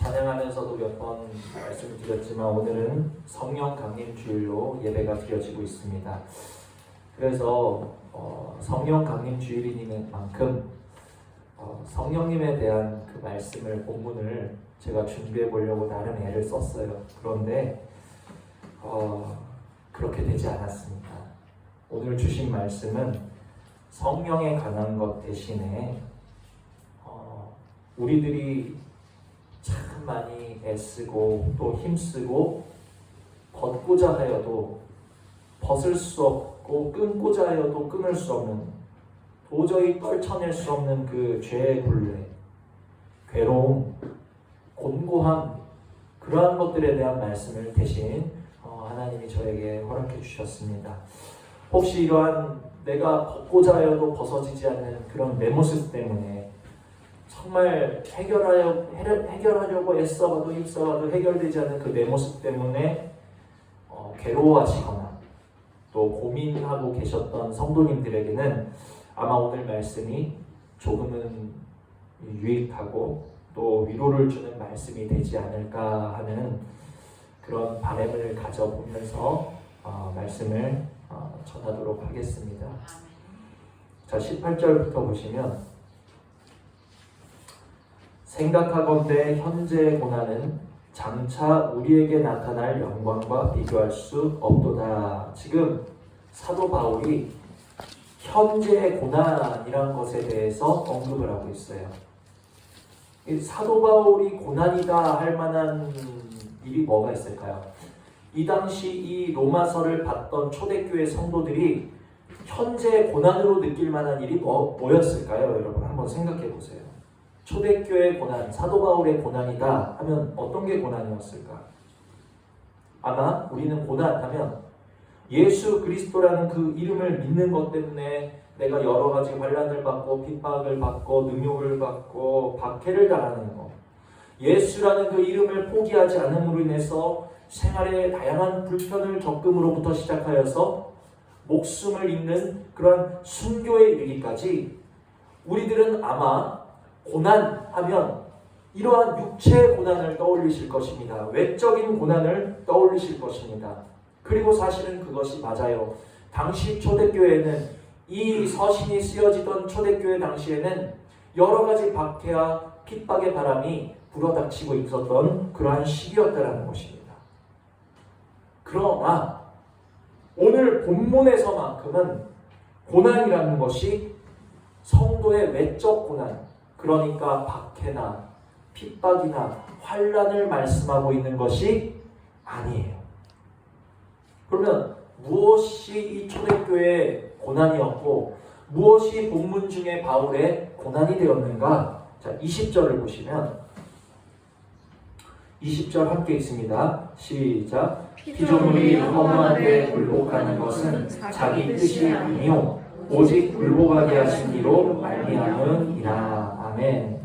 찬양하면서도 몇 번 말씀을 드렸지만 오늘은 성령 강림 주일로 예배가 드려지고 있습니다. 그래서 성령 강림 주일인 만큼 성령님에 대한 그 말씀을 본문을 제가 준비해 보려고 나름 애를 썼어요. 그런데 그렇게 되지 않았습니다. 오늘 주신 말씀은 성령에 관한 것 대신에 우리들이 참 많이 애쓰고 또 힘쓰고 벗고자 하여도 벗을 수 없고 끊고자 하여도 끊을 수 없는, 도저히 떨쳐낼 수 없는 그 죄의 굴레, 괴로움, 곤고함, 그러한 것들에 대한 말씀을 대신 하나님이 저에게 허락해 주셨습니다. 혹시 이러한 내가 벗고자 하여도 벗어지지 않는 그런 내 모습 때문에 정말 해결하려고 애써봐도 힘써봐도 해결되지 않는 그 내 모습 때문에 괴로워하시거나 또 고민하고 계셨던 성도님들에게는 아마 오늘 말씀이 조금은 유익하고 또 위로를 주는 말씀이 되지 않을까 하는 그런 바람을 가져보면서 말씀을 전하도록 하겠습니다. 자, 18절부터 보시면 생각하건대 현재의 고난은 장차 우리에게 나타날 영광과 비교할 수 없도다. 지금 사도 바울이 현재의 고난이란 것에 대해서 언급을 하고 있어요. 사도 바울이 고난이다 할 만한 일이 뭐가 있을까요? 이 당시 이 로마서를 받던 초대교회 성도들이 현재의 고난으로 느낄 만한 일이 뭐였을까요? 여러분 한번 생각해 보세요. 초대교회의 고난, 사도 바울의 고난이다 하면 어떤 게 고난이었을까? 아마 우리는 고난하면 예수 그리스도라는 그 이름을 믿는 것 때문에 내가 여러 가지 환난을 받고 핍박을 받고 능욕을 받고 박해를 당하는 것, 예수라는 그 이름을 포기하지 않음으로 인해서 생활에 다양한 불편을 겪음으로부터 시작하여서 목숨을 잃는 그러한 순교에 이르기까지 우리들은 아마 고난하면 이러한 육체의 고난을 떠올리실 것입니다. 외적인 고난을 떠올리실 것입니다. 그리고 사실은 그것이 맞아요. 당시 초대교회는, 이 서신이 쓰여지던 초대교회 당시에는 여러 가지 박해와 핍박의 바람이 불어닥치고 있었던 그러한 시기였다는 것입니다. 그러나 오늘 본문에서만큼은 고난이라는 것이 성도의 외적 고난, 그러니까 박해나 핍박이나 환난을 말씀하고 있는 것이 아니에요. 그러면 무엇이 이 초대교회의 고난이었고 무엇이 본문 중에 바울의 고난이 되었는가? 자, 20절을 보시면 20절 함께 있습니다. 시작. 피조물이 허무하게 굴복하는 것은 자기 뜻이 아니요 오직 굴복하게 하신 이로 말미암음이라. 아멘.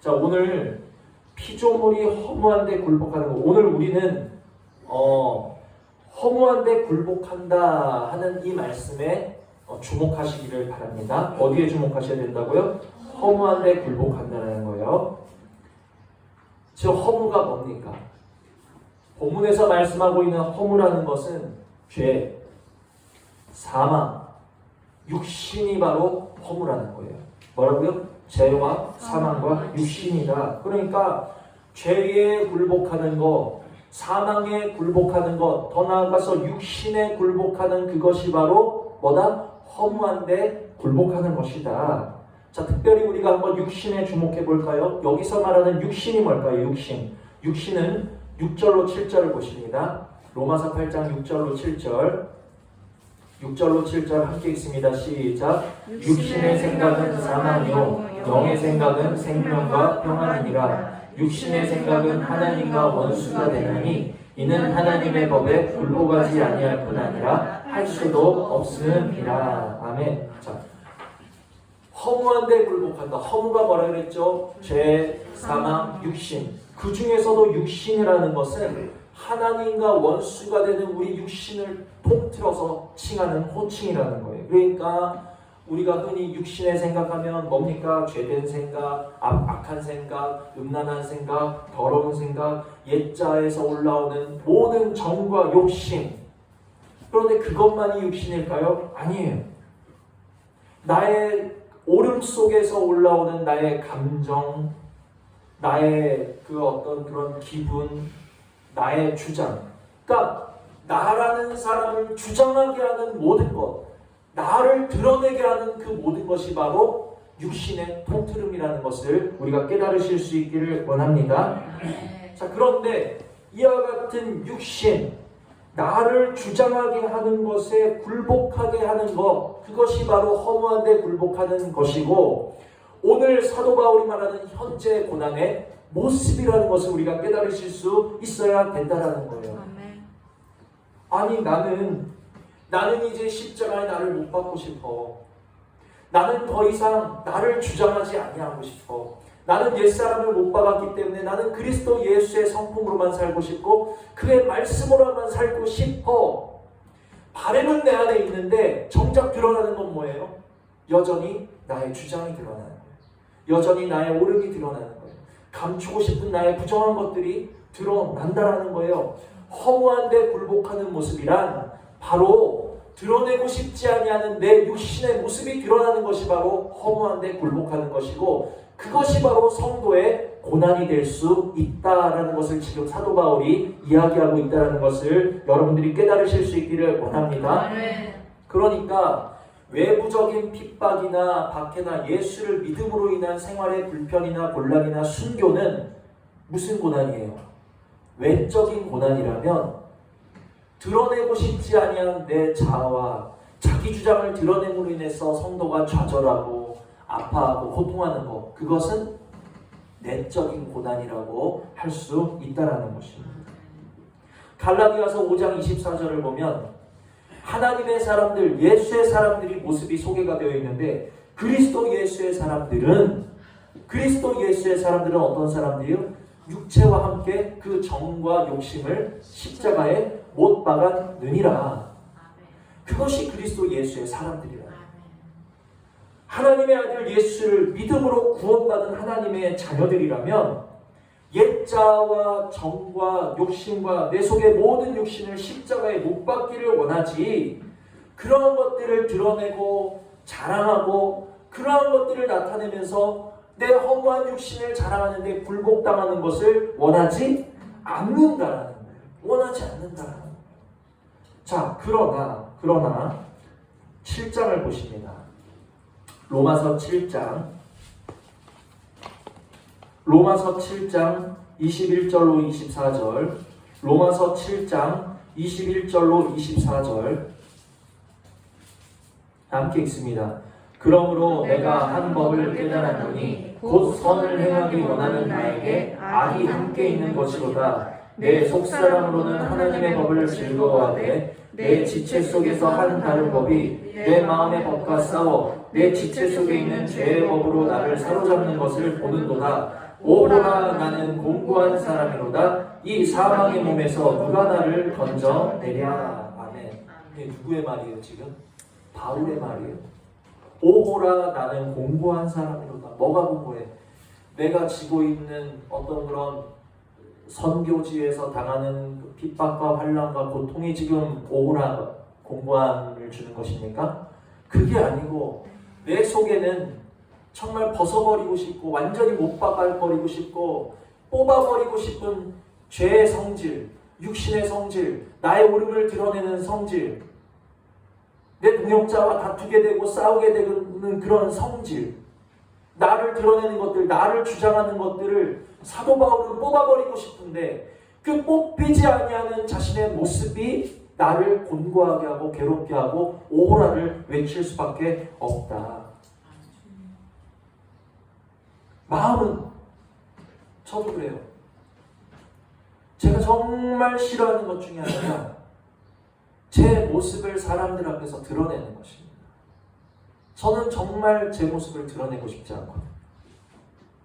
자, 오늘 피조물이 허무한데 굴복하는 것, 오늘 우리는 허무한데 굴복한다 하는 이 말씀에 주목하시기를 바랍니다. 어디에 주목하셔야 된다고요? 허무한데 굴복한다는 거예요. 즉 허무가 뭡니까? 본문에서 말씀하고 있는 허무라는 것은 죄, 사망, 육신이 바로 허무라는 거예요. 뭐라고요? 죄와 사망과 육신이다. 그러니까 죄에 굴복하는 것, 사망에 굴복하는 것, 더 나아가서 육신에 굴복하는 그것이 바로 뭐다? 허무한데 굴복하는 것이다. 자, 특별히 우리가 한번 육신에 주목해 볼까요? 여기서 말하는 육신이 뭘까요? 육신은 6절로 7절을 보십니다. 로마서 8장 6절로 7절. 6절로 7절 함께 있습니다. 시작. 육신의 생각은 사망이요 영의 생각은 생명과 평안이니라. 육신의 생각은 하나님과 원수가 되나니 이는 하나님의 법에 굴복하지 아니할 뿐 아니라 할 수도 없음이라. 아멘. 자, 허무한데 굴복한다. 허무가 뭐라 그랬죠? 죄, 사망, 육신. 그 중에서도 육신이라는 것은 하나님과 원수가 되는 우리 육신을 통틀어서 칭하는 호칭이라는 거예요. 그러니까 우리가 흔히 육신의 생각하면 뭡니까? 죄된 생각, 악한 생각, 음란한 생각, 더러운 생각, 옛자에서 올라오는 모든 정과 욕심. 그런데 그것만이 육신일까요? 아니에요. 나의 오름 속에서 올라오는 나의 감정, 나의 그 어떤 그런 기분, 나의 주장. 그러니까 나라는 사람을 주장하게 하는 모든 것, 나를 드러내게 하는 그 모든 것이 바로 육신의 통틀음이라는 것을 우리가 깨달으실 수 있기를 원합니다. 자, 그런데 이와 같은 육신, 나를 주장하게 하는 것에 굴복하게 하는 것, 그것이 바로 허무한 데 굴복하는 것이고, 오늘 사도 바울이 말하는 현재 고난의 모습이라는 것을 우리가 깨달으실 수 있어야 된다는 거예요. 아니 나는 이제 십자가에 나를 못 박고 싶어. 나는 더 이상 나를 주장하지 아니하고 싶어. 나는 옛사람을 못 박았기 때문에 나는 그리스도 예수의 성품으로만 살고 싶고 그의 말씀으로만 살고 싶어. 바람은 내 안에 있는데 정작 드러나는 건 뭐예요? 여전히 나의 주장이 드러나는 거예요. 여전히 나의 오름이 드러나는 거예요. 감추고 싶은 나의 부정한 것들이 드러난다라는 거예요. 허무한 데 굴복하는 모습이란 바로 드러내고 싶지 아니하는 내 육신의 모습이 드러나는 것이 바로 허무한 데 굴복하는 것이고, 그것이 바로 성도의 고난이 될 수 있다라는 것을 지금 사도 바울이 이야기하고 있다는 것을 여러분들이 깨달으실 수 있기를 원합니다. 그러니까 외부적인 핍박이나 박해나 예수를 믿음으로 인한 생활의 불편이나 곤란이나 순교는 무슨 고난이에요? 외적인 고난이라면 드러내고 싶지 아니한 내 자아와 자기 주장을 드러냄으로 인해서 성도가 좌절하고 아파하고 고통하는 것, 그것은 내적인 고난이라고 할 수 있다는 것입니다. 갈라디아서 5장 24절을 보면 하나님의 사람들, 예수의 사람들이 모습이 소개가 되어 있는데 그리스도 예수의 사람들은 어떤 사람들이요? 육체와 함께 그 정과 욕심을 십자가에 못 박았느니라. 그것이 그리스도 예수의 사람들이라. 하나님의 아들 예수를 믿음으로 구원받은 하나님의 자녀들이라면 옛자와 정과 욕심과 내 속의 모든 욕심을 십자가에 못 박기를 원하지, 그러한 것들을 드러내고 자랑하고 그러한 것들을 나타내면서 내 허무한 육신을 자랑하는데 굴복당하는 것을 원하지 않는다라는 거예요. 원하지 않는다라는 거예요. 자, 그러나 7장을 보십니다. 로마서 7장 21절로 24절, 로마서 7장 21절로 24절 함께 읽습니다. 그러므로 내가 한 법을 깨달았노니 곧 선을 행하기 원하는 나에게 악이 함께 있는 것이로다. 내 속사람으로는 하나님의 법을 즐거워하되 내 지체 속에서 한 다른 법이 내 마음의 법과 싸워 내 지체 속에 있는 죄의 법으로 나를 사로잡는 것을 보는도다. 오호라, 나는 공고한 사람이로다. 이 사망의 몸에서 누가 나를 건져내랴. 아멘. 이게 누구의 말이에요 지금? 바울의 말이에요. 오호라, 나는 공고한 사람이로다. 뭐가 공고해? 내가 지고 있는 어떤 그런 선교지에서 당하는 핍박과 환난과 고통이 지금 오호라, 공고함을 주는 것입니까? 그게 아니고 내 속에는 정말 벗어버리고 싶고 완전히 못 박아버리고 싶고 뽑아버리고 싶은 죄의 성질, 육신의 성질, 나의 오름을 드러내는 성질, 내 동역자와 다투게 되고 싸우게 되는 그런 성질, 나를 드러내는 것들, 나를 주장하는 것들을 사도 바울은 뽑아버리고 싶은데 그 뽑히지 아니하는 자신의 모습이 나를 곤고하게 하고 괴롭게 하고 오호라를 외칠 수밖에 없다. 마음은 저도 그래요. 제가 정말 싫어하는 것 중에 하나가 제 모습을 사람들 앞에서 드러내는 것입니다. 저는 정말 제 모습을 드러내고 싶지 않거든요.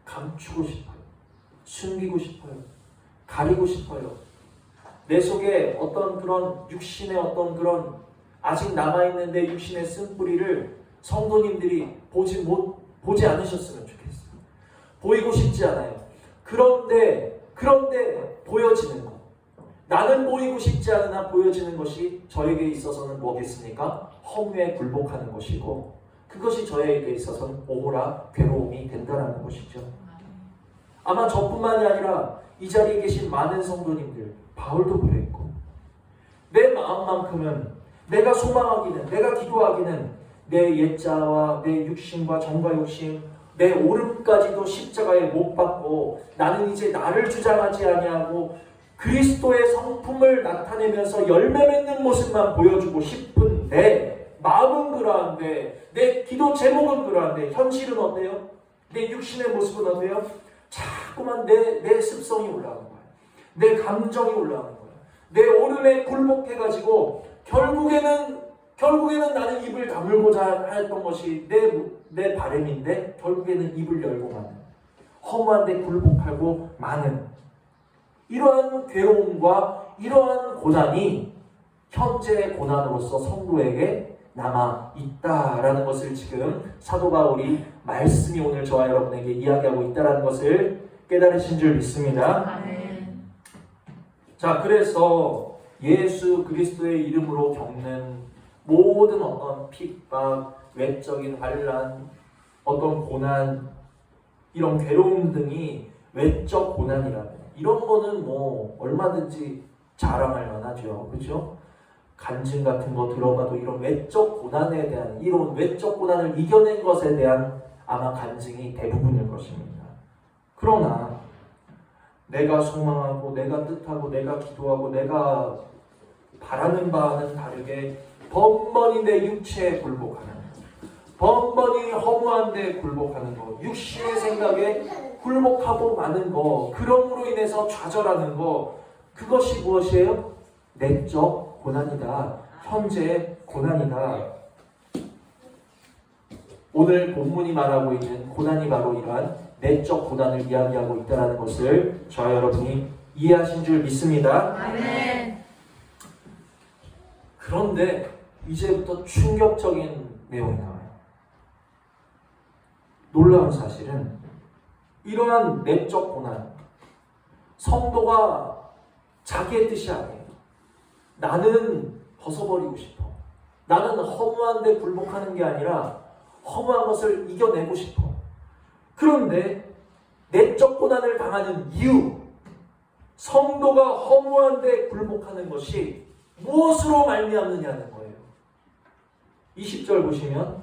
감추고 싶어요. 숨기고 싶어요. 가리고 싶어요. 내 속에 어떤 그런 육신의 어떤 그런 아직 남아있는 내 육신의 쓴뿌리를 성도님들이 보지 않으셨으면 좋겠어요. 보이고 싶지 않아요. 그런데 보여지는 것. 나는 보이고 싶지 않으나 보여지는 것이 저에게 있어서는 뭐겠습니까? 허무에 굴복하는 것이고, 그것이 저에게 있어서는 오호라 괴로움이 된다는 것이죠. 아마 저뿐만이 아니라 이 자리에 계신 많은 성도님들, 바울도 그랬고, 내 마음만큼은 내가 소망하기는, 내가 기도하기는 내 옛자와 내 육신과 정과 욕심, 내 오름까지도 십자가에 못 박고 나는 이제 나를 주장하지 아니하고 그리스도의 성품을 나타내면서 열매 맺는 모습만 보여주고 싶은데, 마음은 그러한데, 내 기도 제목은 그러한데, 현실은 어때요? 내 육신의 모습은 어때요? 자꾸만 내 습성이 올라가는 거야. 내 감정이 올라가는 거야. 내 오름에 굴복해가지고 결국에는 나는 입을 다물고자 했던 것이 내 바람인데 결국에는 입을 열고 마는, 허무한 데 굴복하고 마는 이러한 괴로움과 이러한 고난이 현재의 고난으로서 성도에게 남아 있다라는 것을 지금 사도 바울이 말씀이 오늘 저와 여러분에게 이야기하고 있다라는 것을 깨달으신 줄 믿습니다. 자, 그래서 예수 그리스도의 이름으로 겪는 모든 어떤 핍박, 외적인 환난, 어떤 고난, 이런 괴로움 등이 외적 고난이라면 이런 거는 뭐 얼마든지 자랑할 만하죠. 그렇죠? 간증 같은 거 들어봐도 이런 외적 고난에 대한, 이런 외적 고난을 이겨낸 것에 대한 아마 간증이 대부분일 것입니다. 그러나 내가 소망하고 내가 뜻하고 내가 기도하고 내가 바라는 바와는 다르게 번번이 내 육체에 굴복하는, 번번이 허무한 데 굴복하는 거, 육신의 생각에 굴복하고 마는 거, 그럼으로 인해서 좌절하는 거, 그것이 무엇이에요? 내적 고난이다. 현재의 고난이다. 오늘 본문이 말하고 있는 고난이 바로 이러한 내적 고난을 이야기하고 있다는 것을 저와 여러분이 이해하신 줄 믿습니다. 아멘. 그런데 이제부터 충격적인 내용이 나와요. 놀라운 사실은 이러한 내적 고난, 성도가 자기의 뜻이 아니에요. 나는 벗어버리고 싶어. 나는 허무한 데 굴복하는 게 아니라 허무한 것을 이겨내고 싶어. 그런데 내적 고난을 당하는 이유, 성도가 허무한 데 굴복하는 것이 무엇으로 말미암느냐는 거예요. 20절 보시면,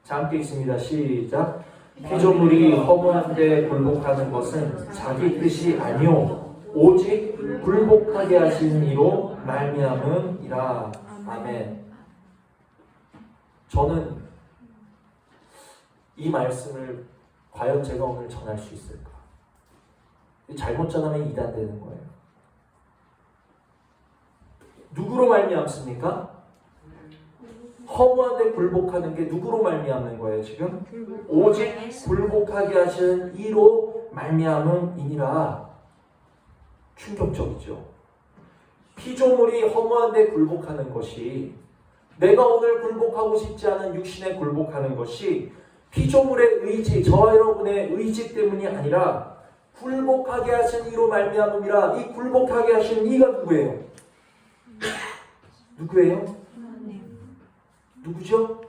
자, 함께 읽습니다. 시작. 피조물이 허무한 데 굴복하는 것은 자기 뜻이 아니오 오직 굴복하게 하신 이로 말미암음이라. 아멘. 저는 이 말씀을 과연 제가 오늘 전할 수 있을까? 잘못 전하면 이단되는 거예요. 누구로 말미암습니까? 허무한 데 굴복하는 게 누구로 말미암는 거예요 지금? 오직 굴복하게 하시는 이로 말미암음이니라. 충격적이죠. 피조물이 허무한 데 굴복하는 것이, 내가 오늘 굴복하고 싶지 않은 육신에 굴복하는 것이 피조물의 의지, 저와 여러분의 의지 때문이 아니라 굴복하게 하신 이로 말미암음이라. 이 굴복하게 하신 이가 누구예요? 누구예요? 누구죠?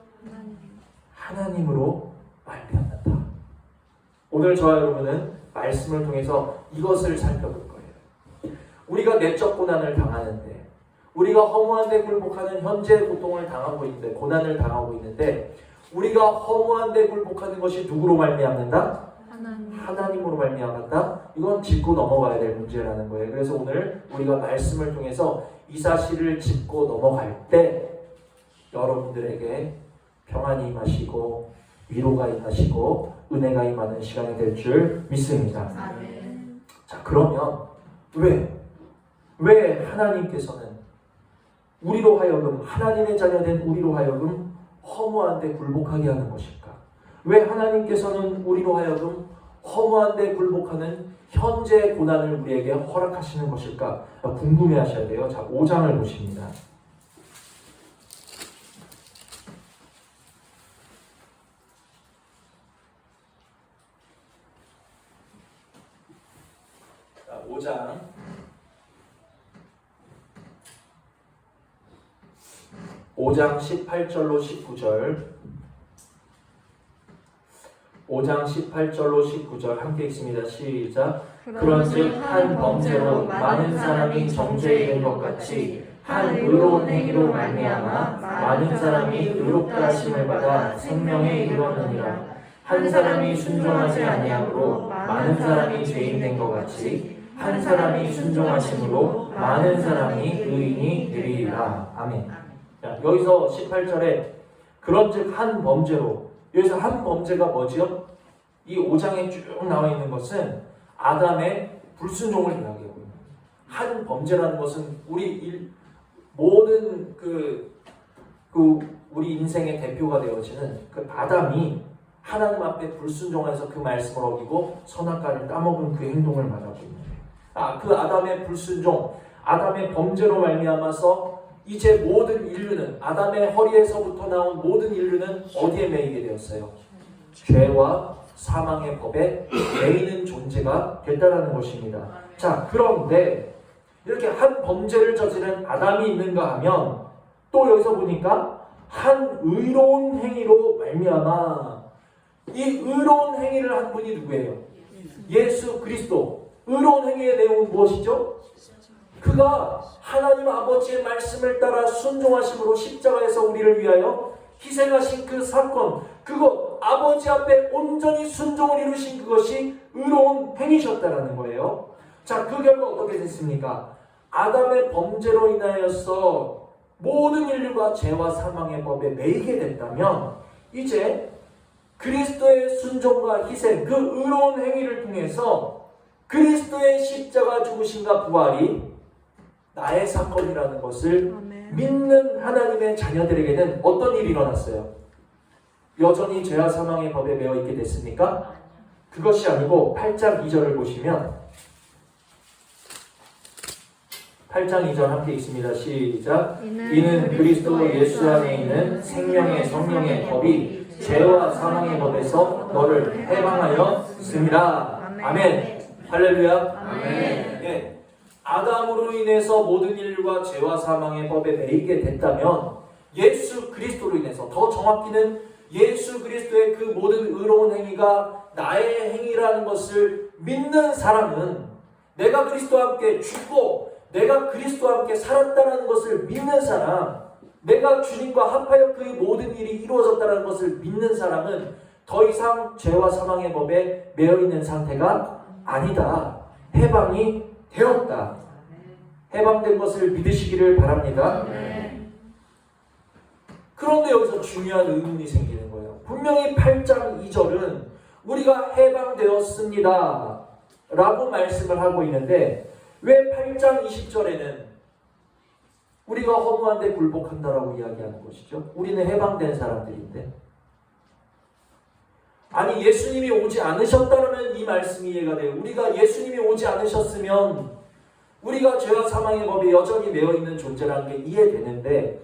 하나님으로 말미암는다. 오늘 저와 여러분은 말씀을 통해서 이것을 살펴볼 거예요. 우리가 내적 고난을 당하는데, 우리가 허무한 데 굴복하는 현재의 고통을 당하고 있는데, 고난을 당하고 있는데, 우리가 허무한 데 굴복하는 것이 누구로 말미암는다? 하나님으로 말미암았다. 이건 짚고 넘어가야 될 문제라는 거예요. 그래서 오늘 우리가 말씀을 통해서 이 사실을 짚고 넘어갈 때 여러분들에게 평안이 임하시고 위로가 임하시고 은혜가 임하는 시간이 될 줄 믿습니다. 아멘. 자, 그러면 왜 하나님께서는 우리로 하여금, 하나님의 자녀된 우리로 하여금 허무한 데 굴복하게 하는 것일까? 왜 하나님께서는 우리로 하여금 허무한 데 굴복하는 현재의 고난을 우리에게 허락하시는 것일까? 궁금해 하셔야 돼요. 자, 5장을 보십니다. 5장 18절로 19절 5장 18절로 19절 함께 읽습니다. 시작. 그런즉 한 범죄로 많은 사람이 정죄에 이른 것 같이 한 의로운 행위로 말미암아 많은 사람이 의롭다 하심을 받아 생명에 이르렀느니라. 한 사람이 순종하지 아니함으로 많은 사람이 죄인 된 것 같이 한 사람이 순종하심으로 많은 사람이 의인이 되리라. 아멘. 자, 여기서 18절에 그런즉 한 범죄로, 여기서 한 범죄가 뭐지요? 이 5장에 쭉 나와 있는 것은 아담의 불순종을 이야기하고 있는 거예요. 한 범죄라는 것은 우리 모든 우리 인생의 대표가 되어지는 그 아담이 하나님 앞에 불순종해서 그 말씀을 어기고 선악과를 따먹은 그 행동을 말하고 있는 거예요. 그 아담의 불순종, 아담의 범죄로 말미암아서 이제 모든 인류는, 아담의 허리에서부터 나온 모든 인류는 어디에 매이게 되었어요? 죄와 사망의 법에 매이는 존재가 됐다는 것입니다. 자, 그런데 이렇게 한 범죄를 저지른 아담이 있는가 하면 또 여기서 보니까 한 의로운 행위로 말미암아, 이 의로운 행위를 한 분이 누구예요? 예수 그리스도. 의로운 행위의 내용은 무엇이죠? 그가 하나님 아버지의 말씀을 따라 순종하심으로 십자가에서 우리를 위하여 희생하신 그 사건, 그것, 아버지 앞에 온전히 순종을 이루신 그것이 의로운 행위셨다라는 거예요. 자, 그 결과 어떻게 됐습니까? 아담의 범죄로 인하여서 모든 인류가 죄와 사망의 법에 매이게 됐다면 이제 그리스도의 순종과 희생, 그 의로운 행위를 통해서 그리스도의 십자가 죽으심과 부활이 나의 사건이라는 것을 믿는 하나님의 자녀들에게는 어떤 일이 일어났어요? 여전히 죄와 사망의 법에 매여 있게 됐습니까? 그것이 아니고 8장 2절을 보시면 8장 2절 함께 읽습니다. 시작. 이는 그리스도 예수 안에 있는 생명의 성령의 법이 죄와 사망의 법에서 너를 해방하였습니다. 아멘. 할렐루야. 아멘. 예. 아담으로 인해서 모든 인류가 죄와 사망의 법에 매이게 됐다면 예수 그리스도로 인해서, 더 정확히는 예수 그리스도의 그 모든 의로운 행위가 나의 행위라는 것을 믿는 사람은, 내가 그리스도와 함께 죽고 내가 그리스도와 함께 살았다는 것을 믿는 사람, 내가 주님과 합하여 그 모든 일이 이루어졌다는 것을 믿는 사람은 더 이상 죄와 사망의 법에 매여 있는 상태가 아니다. 해방이 되었다. 해방된 것을 믿으시기를 바랍니다. 그런데 여기서 중요한 의문이 생기는 거예요. 분명히 8장 2절은 우리가 해방되었습니다 라고 말씀을 하고 있는데 왜 8장 20절에는 우리가 허무한 데 굴복한다라고 이야기하는 것이죠? 우리는 해방된 사람들인데. 아니, 예수님이 오지 않으셨다면 이 말씀이 이해가 돼요. 우리가 예수님이 오지 않으셨으면 우리가 죄와 사망의 법에 여전히 매여있는 존재라는 게 이해되는데,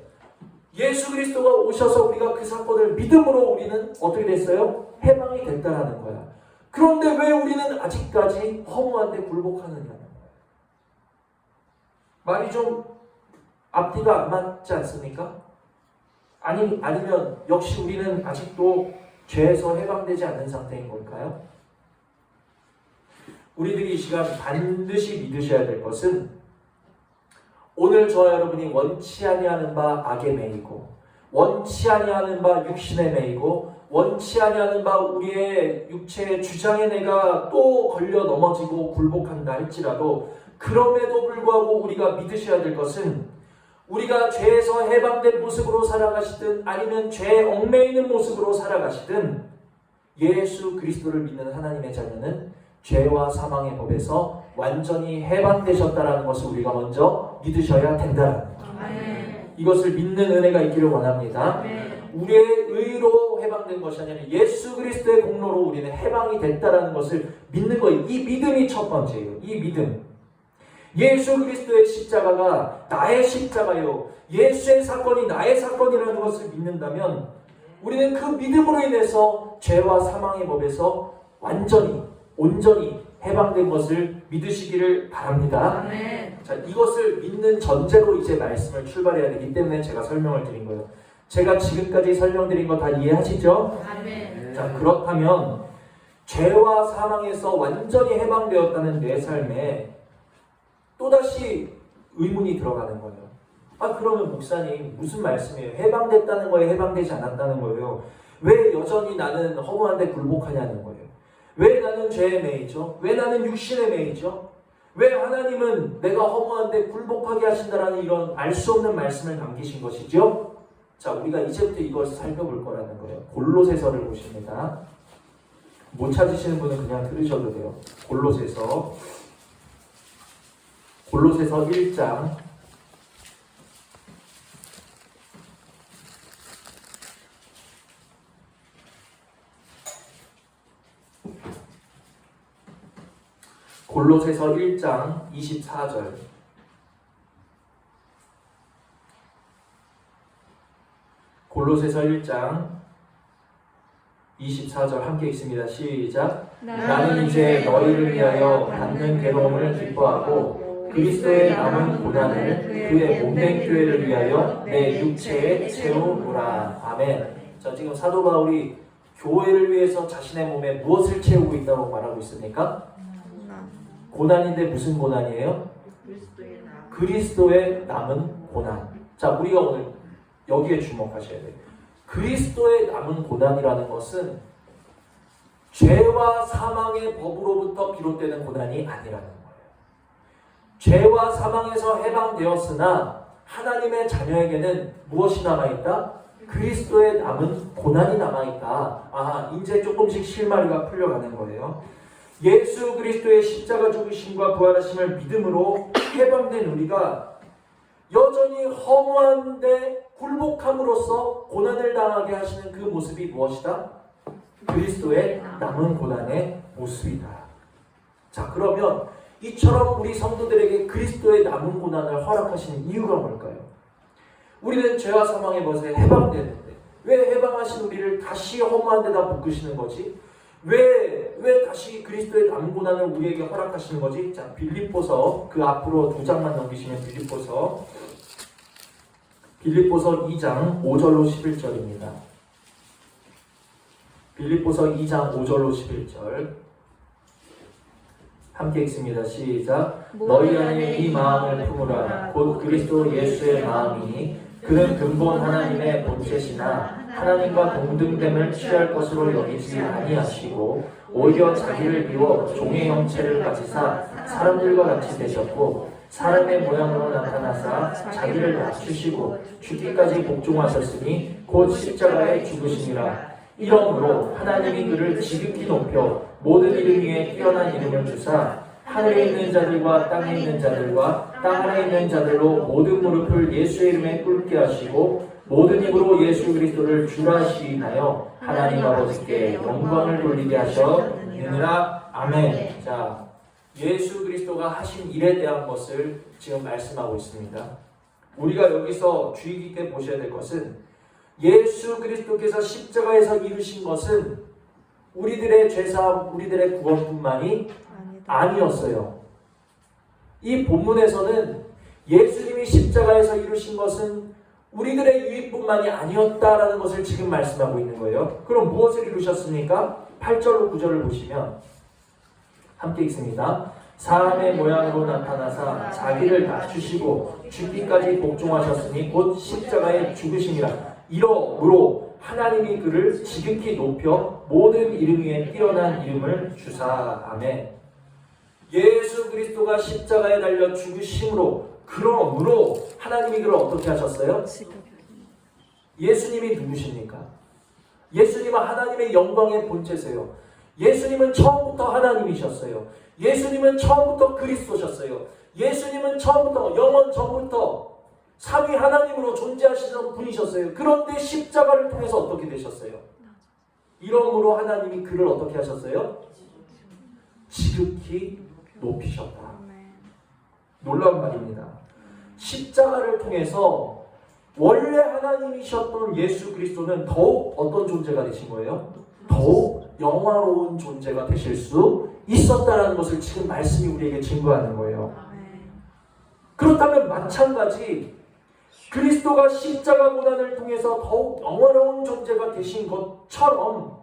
예수 그리스도가 오셔서 우리가 그 사건을 믿음으로 우리는 어떻게 됐어요? 해방이 됐다라는 거야. 그런데 왜 우리는 아직까지 허무한 데 굴복하느냐는 거야. 말이 좀 앞뒤가 안 맞지 않습니까? 아니면 역시 우리는 아직도 죄에서 해방되지 않는 상태인 걸까요? 우리들이 이 시간 반드시 믿으셔야 될 것은, 오늘 저와 여러분이 원치 아니하는 바 악에 매이고, 원치 아니하는 바 육신에 매이고, 원치 아니하는 바 우리의 육체의 주장에 내가 또 걸려 넘어지고 굴복한다 할지라도, 그럼에도 불구하고 우리가 믿으셔야 될 것은, 우리가 죄에서 해방된 모습으로 살아가시든 아니면 죄에 얽매이는 모습으로 살아가시든 예수 그리스도를 믿는 하나님의 자녀는 죄와 사망의 법에서 완전히 해방되셨다는 것을 우리가 먼저 믿으셔야 된다는 거예요. 이것을 믿는 은혜가 있기를 원합니다. 우리의 의로 해방된 것이 아니라 예수 그리스도의 공로로 우리는 해방이 됐다는 것을 믿는 거예요. 이 믿음이 첫 번째예요. 이 믿음. 예수 그리스도의 십자가가 나의 십자가요, 예수의 사건이 나의 사건이라는 것을 믿는다면 우리는 그 믿음으로 인해서 죄와 사망의 법에서 완전히, 온전히 해방된 것을 믿으시기를 바랍니다. 아멘. 자, 이것을 믿는 전제로 이제 말씀을 출발해야 되기 때문에 제가 설명을 드린 거예요. 제가 지금까지 설명드린 거 다 이해하시죠? 아멘. 자, 그렇다면 죄와 사망에서 완전히 해방되었다는 내 삶에 또다시 의문이 들어가는 거예요. 아, 그러면 목사님 무슨 말씀이에요? 해방됐다는 거예요? 해방되지 않았다는 거예요? 왜 여전히 나는 허무한 데 굴복하냐는 거예요? 왜 나는 죄에 매이죠? 왜 나는 육신에 매이죠? 왜 하나님은 내가 허무한 데 굴복하게 하신다라는 이런 알 수 없는 말씀을 남기신 것이죠? 자, 우리가 이제부터 이걸 살펴볼 거라는 거예요. 골로새서를 보십니다. 못 찾으시는 분은 그냥 들으셔도 돼요. 골로새서 1장 24절. 골로새서 1장 24절 함께 읽습니다. 시작. 나는 이제 너희를 위하여 받는 괴로움을 기뻐하고 그리스도의 남은 고난을 그의 몸된 교회를 위하여 내 육체에 채우노라. 아멘. 자, 지금 사도 바울이 교회를 위해서 자신의 몸에 무엇을 채우고 있다고 말하고 있습니까? 고난인데 무슨 고난이에요? 그리스도의 남은 고난. 자, 우리가 오늘 여기에 주목하셔야 돼요. 그리스도의 남은 고난이라는 것은 죄와 사망의 법으로부터 비롯되는 고난이 아니라는 거예요. 죄와 사망에서 해방되었으나 하나님의 자녀에게는 무엇이 남아있다? 그리스도의 남은 고난이 남아있다. 아, 이제 조금씩 실마리가 풀려가는 거예요. 예수 그리스도의 십자가 죽으심과 부활하심을 믿음으로 해방된 우리가 여전히 허무한데 굴복함으로써 고난을 당하게 하시는 그 모습이 무엇이다? 그리스도의 남은 고난의 모습이다. 자, 그러면 이처럼 우리 성도들에게 그리스도의 남은 고난을 허락하시는 이유가 뭘까요? 우리는 죄와 사망의 벗에 해방되는데 왜 해방하신 우리를 다시 허무한 데다 묶으시는 거지? 왜 다시 그리스도의 남은 고난을 우리에게 허락하시는 거지? 자, 빌립보서 그 앞으로 2장만 넘기시면 빌립보서 2장 5절로 11절입니다. 빌립보서 2장 5절로 11절 함께 읽습니다. 시작. 너희 안에 이 마음을 품으라. 곧 그리스도 예수의 마음이니 그는 근본 하나님의 본체시나 하나님과 동등됨을 취할 것으로 여기지 아니하시고 오히려 자기를 비워 종의 형체를 가지사 사람들과 같이 되셨고 사람의 모양으로 나타나사 자기를 낮추시고 죽기까지 복종하셨으니 곧 십자가에 죽으심이라. 이러므로 하나님이 그를 지극히 높여 모든 이름 위에 뛰어난 이름을 주사 하늘에 있는 자들과 땅에 있는 자들과 땅 아래에 있는 자들로 모든 무릎을 예수의 이름에 꿇게 하시고 모든 입으로 예수 그리스도를 주라 시인하여 하나님 아버지께 영광을 돌리게 하셨느니라. 아멘. 자, 예수 그리스도가 하신 일에 대한 것을 지금 말씀하고 있습니다. 우리가 여기서 주의 깊게 보셔야 될 것은 예수 그리스도께서 십자가에서 이루신 것은 우리들의 죄사함, 우리들의 구원뿐만이 아니었어요. 이 본문에서는 예수님이 십자가에서 이루신 것은 우리들의 유익뿐만이 아니었다라는 것을 지금 말씀하고 있는 거예요. 그럼 무엇을 이루셨습니까? 8절로 9절을 보시면 함께 읽습니다. 사람의 모양으로 나타나사 자기를 낮추시고 죽기까지 복종하셨으니 곧 십자가에 죽으심이라. 이러므로 하나님이 그를 지극히 높여 모든 이름 위에 뛰어난 이름을 주사. 아멘. 예수 그리스도가 십자가에 달려 죽으심으로 그러므로 하나님이 그를 어떻게 하셨어요? 예수님이 누구십니까? 예수님은 하나님의 영광의 본체세요. 예수님은 처음부터 하나님이셨어요. 예수님은 처음부터 그리스도셨어요. 예수님은 처음부터 영원 전부터 삼위 하나님으로 존재하시는 분이셨어요. 그런데 십자가를 통해서 어떻게 되셨어요? 이러므로 하나님이 그를 어떻게 하셨어요? 지극히 높이셨다. 놀라운 말입니다. 십자가를 통해서 원래 하나님이셨던 예수 그리스도는 더욱 어떤 존재가 되신 거예요? 더욱 영화로운 존재가 되실 수 있었다는 것을 지금 말씀이 우리에게 증거하는 거예요. 그렇다면 마찬가지 그리스도가 십자가 고난을 통해서 더욱 영화로운 존재가 되신 것처럼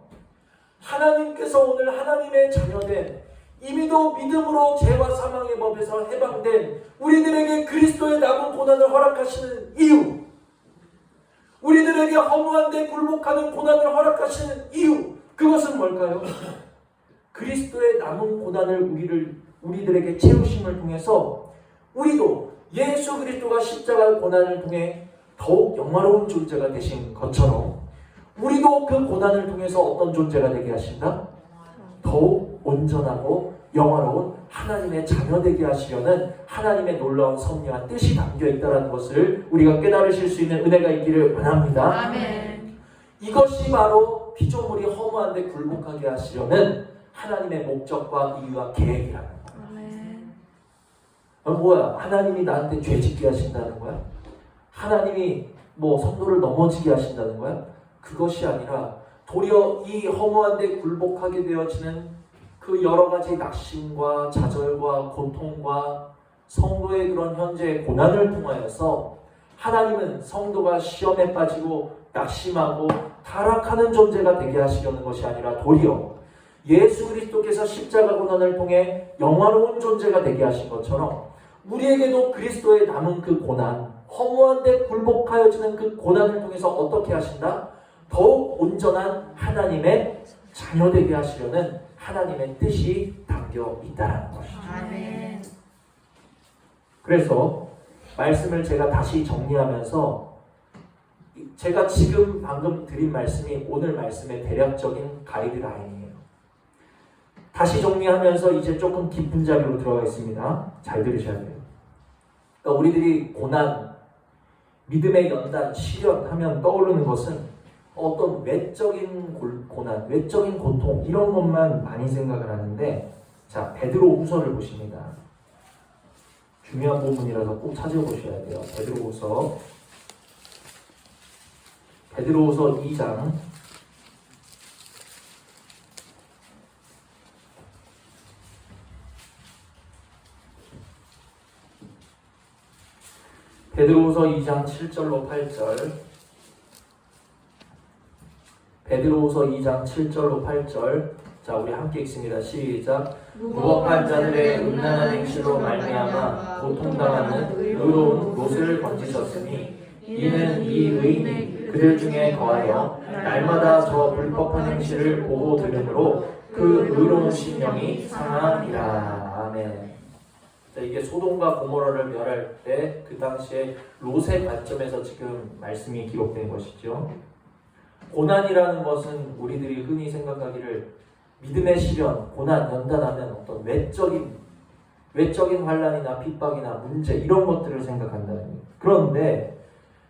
하나님께서 오늘 하나님의 자녀된 이미도 믿음으로 죄와 사망의 법에서 해방된 우리들에게 그리스도의 남은 고난을 허락하시는 이유, 우리들에게 허무한 데 굴복하는 고난을 허락하시는 이유, 그것은 뭘까요? 그리스도의 남은 고난을 우리들에게 채우심을 통해서 우리도 예수 그리스도가 십자가 고난을 통해 더욱 영화로운 존재가 되신 것처럼 우리도 그 고난을 통해서 어떤 존재가 되게 하신다? 더욱 온전하고 영화로운 하나님의 자녀 되게 하시려는 하나님의 놀라운 섭리와 뜻이 담겨 있다는 것을 우리가 깨달으실 수 있는 은혜가 있기를 원합니다. 아멘. 이것이 바로 피조물이 허무한 데 굴복하게 하시려는 하나님의 목적과 이유와 계획이라는 거예요. 아멘. 뭐야? 하나님이 나한테 죄 짓게 하신다는 거야? 하나님이 성도를 넘어지게 하신다는 거야? 그것이 아니라 도리어 이 허무한 데 굴복하게 되어지는 그 여러 가지 낙심과 좌절과 고통과 성도의 그런 현재의 고난을 통하여서 하나님은 성도가 시험에 빠지고 낙심하고 타락하는 존재가 되게 하시려는 것이 아니라 도리어 예수 그리스도께서 십자가 고난을 통해 영화로운 존재가 되게 하신 것처럼 우리에게도 그리스도의 남은 그 고난, 허무한 데 굴복하여지는 그 고난을 통해서 어떻게 하신다? 더욱 온전한 하나님의 자녀 되게 하시려는 하나님의 뜻이 담겨 있다는 것이죠. 아멘. 그래서 말씀을 제가 다시 정리하면서 제가 지금 방금 드린 말씀이 오늘 말씀의 대략적인 가이드라인이에요. 다시 정리하면서 이제 조금 깊은 자리로 들어가겠습니다. 잘 들으셔야 돼요. 그러니까 우리들이 고난, 믿음의 연단, 시련 하면 떠오르는 것은 어떤 외적인 고난, 외적인 고통 이런 것만 많이 생각을 하는데 자, 베드로후서를 보십니다. 중요한 부분이라서 꼭 찾아보셔야 돼요. 베드로후서 2장 베드로후서 2장 7절로 8절 베드로후서 2장 7절로 8절 자 우리 함께 읽습니다. 시작. 무법한 자들의 음란한 행실로 말미암아 고통당하는 의로운 롯을 건지셨으니 이는 이 의인이 그들 중에 거하여 날마다 저 불법한 행실을 보고 들으므로 그 의로운 심령이 상하니라. 아멘. 자, 이게 소돔과 고모라를 멸할 때 그 당시에 롯의 관점에서 지금 말씀이 기록된 것이죠. 고난이라는 것은 우리들이 흔히 생각하기를 믿음의 시련, 고난, 연단하면 어떤 외적인 환난이나 핍박이나 문제 이런 것들을 생각한다는 거예요. 그런데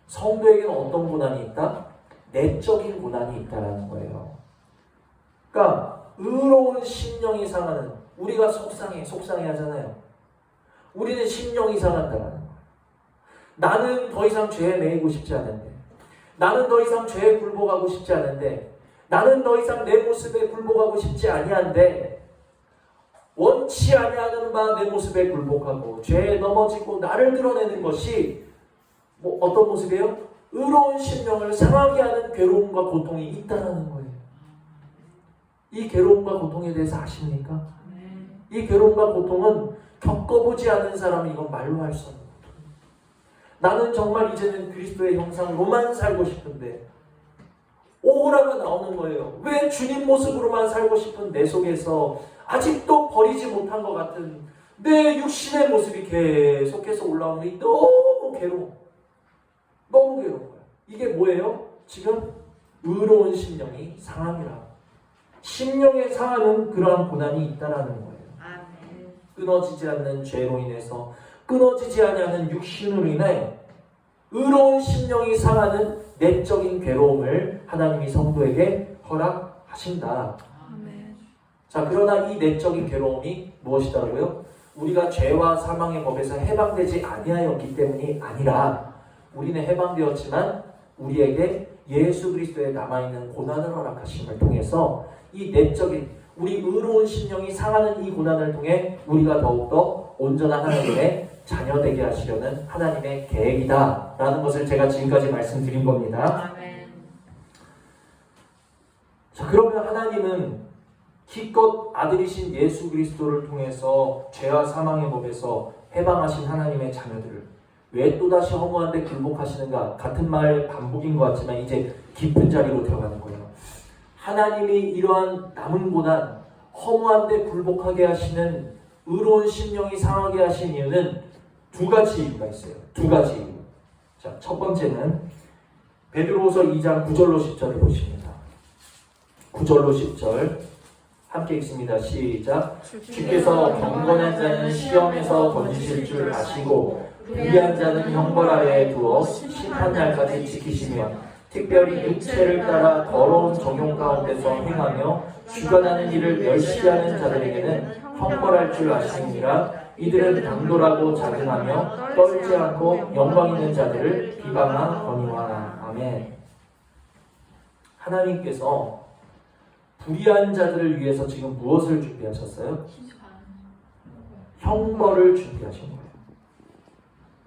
성도에게는 어떤 고난이 있다? 내적인 고난이 있다는 거예요. 그러니까 의로운 심령이 상하는 우리가 속상해 하잖아요. 우리는 심령이 상한다는 거예요. 나는 더 이상 죄에 매이고 싶지 않은데 나는 더 이상 죄에 굴복하고 싶지 않은데 나는 더 이상 내 모습에 굴복하고 싶지 아니한데 원치 아니하는 바 내 모습에 굴복하고 죄에 넘어지고 나를 드러내는 것이 어떤 모습이에요? 의로운 심령을 상하게 하는 괴로움과 고통이 있다는 거예요. 이 괴로움과 고통에 대해서 아십니까? 이 괴로움과 고통은 겪어보지 않은 사람은 이건 말로 할 수 없는 거예요. 나는 정말 이제는 그리스도의 형상으로만 살고 싶은데 오호라가 나오는 거예요. 왜 주님 모습으로만 살고 싶은 내 속에서 아직도 버리지 못한 것 같은 내 육신의 모습이 계속해서 올라오는 게 너무 괴로워. 너무 괴로운 거야. 이게 뭐예요? 지금 의로운 심령이 상함이라. 심령의 상하는 그러한 고난이 있다라는 거예요. 아멘. 끊어지지 않는 죄로 인해서 끊어지지 않는 육신으로 인해 의로운 심령이 상하는 내적인 괴로움을 하나님이 성도에게 허락하신다. 아멘. 자, 그러나 이 내적인 괴로움이 무엇이더라고요? 우리가 죄와 사망의 법에서 해방되지 아니하였기 때문이 아니라 우리는 해방되었지만 우리에게 예수 그리스도에 남아있는 고난을 허락하심을 통해서 이 내적인 우리 의로운 심령이 상하는 이 고난을 통해 우리가 더욱더 온전한 하나님의 자녀 되게 하시려는 하나님의 계획이다라는 것을 제가 지금까지 말씀드린 겁니다. 아멘. 자, 그러면 하나님은 기껏 아들이신 예수 그리스도를 통해서 죄와 사망의 법에서 해방하신 하나님의 자녀들을 왜 또다시 허무한데 굴복하시는가? 같은 말 반복인 것 같지만 이제 깊은 자리로 들어가는 거예요. 하나님이 이러한 남은 고난, 허무한데 굴복하게 하시는 의로운 심령이 상하게 하신 이유는 두 가지 이유가 있어요. 두 가지 이유. 자, 첫 번째는 베드로후서 2장 9절로 10절을 보십니다. 9절로 10절 함께 읽습니다. 시작. 주께서 경건한 자는 시험에서 던지실 줄 아시고 불의한 자는 형벌 아래에 두어 심판날까지 지키시며 특별히 육체를 따라 더러운 정욕 가운데서 행하며 주관하는 일을 멸시하는 자들에게는 형벌할 줄 아시느니라. 이들은 당돌하고 자등하며 떨지 않고 영광 있는 자들을 비방하거니와. 아멘. 하나님께서 불의한 자들을 위해서 지금 무엇을 준비하셨어요? 형벌을 준비하신 거예요.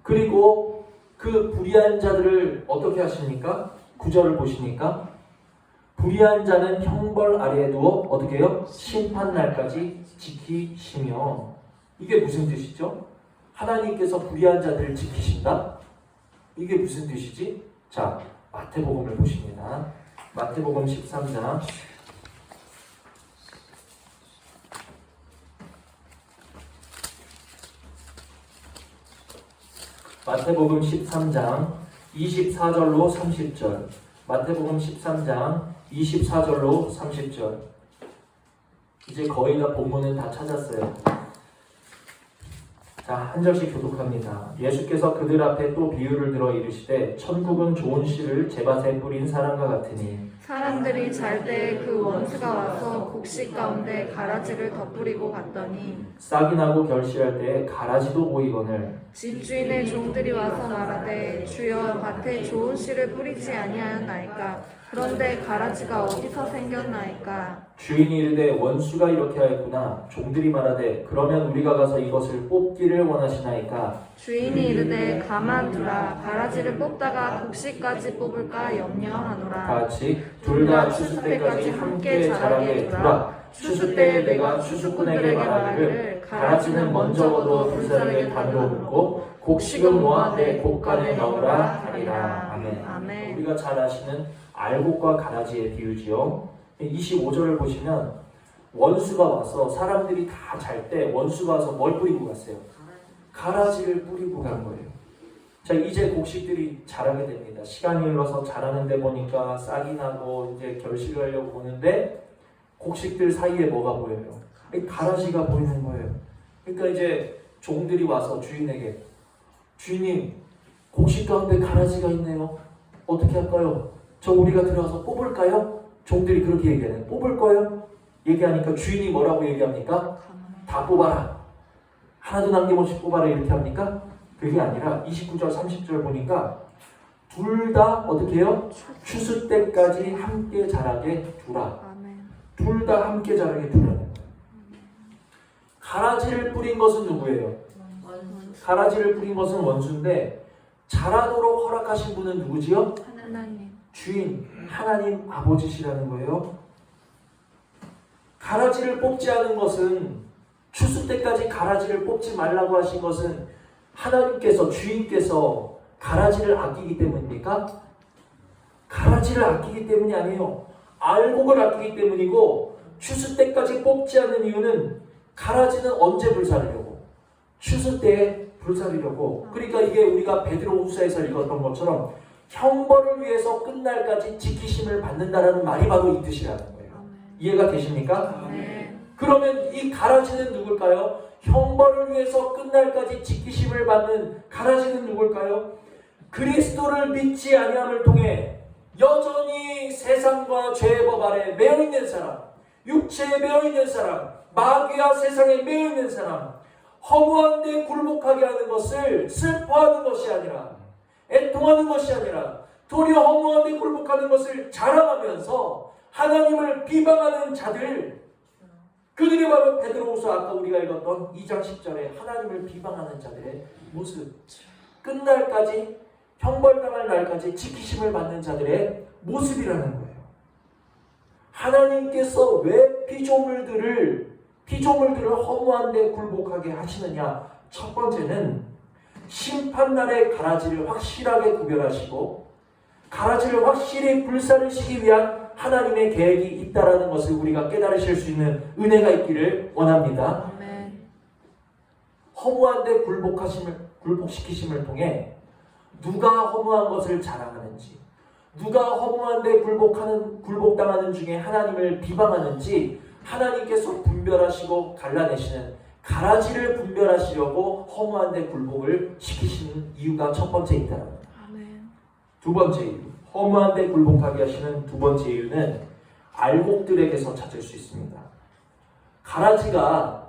그리고 그 불의한 자들을 어떻게 하십니까? 9절을 보시니까 불의한 자는 형벌 아래에 두어 어떻게 해요? 심판날까지 지키시며. 이게 무슨 뜻이죠? 하나님께서 불의한 자들을 지키신다? 이게 무슨 뜻이지? 자, 마태복음을 보십니다. 마태복음 13장 마태복음 13장 24절로 30절. 마태복음 13장 24절로 30절. 이제 거의 다 본문은 다 찾았어요. 자, 한 절씩 교독합니다. 예수께서 그들 앞에 또 비유를 들어 이르시되 천국은 좋은 씨를 제밭에 뿌린 사람과 같으니 사람들이 잘 때 그 원수가 와서 곡식 가운데 가라지를 덧뿌리고 갔더니 싹이 나고 결실할 때 가라지도 보이거늘 집주인의 종들이 와서 말하되 주여 밭에 좋은 씨를 뿌리지 아니하였나이까 그런데 가라지가 어디서 생겼나이까. 주인이 이르되 원수가 이렇게 하였구나. 종들이 말하되 그러면 우리가 가서 이것을 뽑기를 원하시나이까. 주인이 이르되 가만두라. 가라지를 뽑다가 곡식까지 뽑을까 염려하노라. 같이 둘 다 추수 때까지 함께 자라게 두라. 추수 때에 내가 추수꾼에게 말하기를 가라지는 먼저 얻어 불사르게 단으로 묻고 곡식은 모아 내 곡간에 넣으라 하리라. 아멘. 아멘. 우리가 잘 아시는 알곡과 가라지의 비유지요. 25절을 보시면 원수가 와서 사람들이 다 잘 때 원수가 와서 뭘 뿌리고 갔어요? 가라지를 뿌리고 간 거예요. 자, 이제 곡식들이 자라게 됩니다. 시간이 흘러서 자라는데 보니까 싹이 나고 이제 결실을 하려고 보는데 곡식들 사이에 뭐가 보여요? 가라지가 보이는 거예요. 그러니까 이제 종들이 와서 주인에게 주인님, 곡식 가운데 가라지가 있네요. 어떻게 할까요? 저 우리가 들어가서 뽑을까요? 종들이 그렇게 얘기하네요. 뽑을 거예요? 얘기하니까 주인이 뭐라고 얘기합니까? 다 뽑아라. 하나도 남김없이 뽑아라 이렇게 합니까? 그게 아니라 29절 30절 보니까 둘 다 어떻게 해요? 추수 때까지 함께 자라게 두라. 둘 다 함께 자라게 두라는 거예요. 가라지를 뿌린 것은 누구예요? 가라지를 뿌린 것은 원수인데 자라도록 허락하신 분은 누구지요? 하나님. 주인 하나님 아버지시라는 거예요. 가라지를 뽑지 않은 것은 추수 때까지 가라지를 뽑지 말라고 하신 것은 하나님께서 주인께서 가라지를 아끼기 때문입니까? 가라지를 아끼기 때문이 아니에요. 알곡을 아끼기 때문이고 추수 때까지 뽑지 않는 이유는 가라지는 언제 불사르려고? 추수 때에 불사르려고. 그러니까 이게 우리가 베드로후서에서 읽었던 것처럼 형벌을 위해서 끝날까지 지키심을 받는다라는 말이 바로 이 뜻이라는 거예요. 이해가 되십니까? 네. 그러면 이 가라지는 누굴까요? 형벌을 위해서 끝날까지 지키심을 받는 가라지는 누굴까요? 그리스도를 믿지 아니함을 통해 여전히 세상과 죄의 법 아래 매여 있는 사람, 육체에 매여 있는 사람, 마귀와 세상에 매여 있는 사람, 허무한 데 굴복하게 하는 것을 슬퍼하는 것이 아니라 애통하는 것이 아니라 도리어 허무한 데 굴복하는 것을 자랑하면서 하나님을 비방하는 자들, 그들이 바로 베드로후서 아까 우리가 읽었던 2장 10절에 하나님을 비방하는 자들의 모습, 끝날까지 형벌당할 날까지 지키심을 받는 자들의 모습이라는 거예요. 하나님께서 왜 피조물들을 허무한 데 굴복하게 하시느냐? 첫 번째는 심판날의 가라지를 확실하게 구별하시고 가라지를 확실히 불사르시기 위한 하나님의 계획이 있다라는 것을 우리가 깨달으실 수 있는 은혜가 있기를 원합니다. 아멘. 허무한 데 굴복시키심을 통해 누가 허무한 것을 자랑하는지, 누가 허무한 데 굴복당하는 중에 하나님을 비방하는지 하나님께서 분별하시고 갈라내시는, 가라지를 분별하시려고 허무한 데 굴복을 시키시는 이유가 첫 번째 있다는 겁니다. 아멘. 두 번째 이유, 허무한 데 굴복하게 하시는 두 번째 이유는 알곡들에게서 찾을 수 있습니다. 가라지가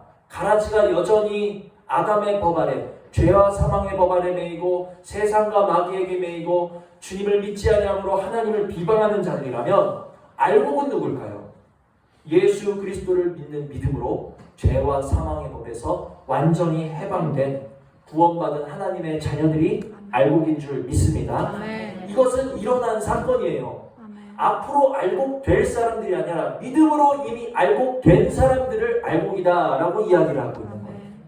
여전히 아담의 법 아래, 죄와 사망의 법 아래 매이고 세상과 마귀에게 매이고 주님을 믿지 아니함으로 하나님을 비방하는 자들이라면 알곡은 누굴까요? 예수 그리스도를 믿는 믿음으로 죄와 사망의 법에서 완전히 해방된 구원받은 하나님의 자녀들이 알곡인 줄 믿습니다. 아멘. 이것은 일어난 사건이에요. 아멘. 앞으로 알곡될 사람들이 아니라 믿음으로 이미 알곡된 사람들을 알곡이다라고 이야기를 하고 있는 거예요. 아멘.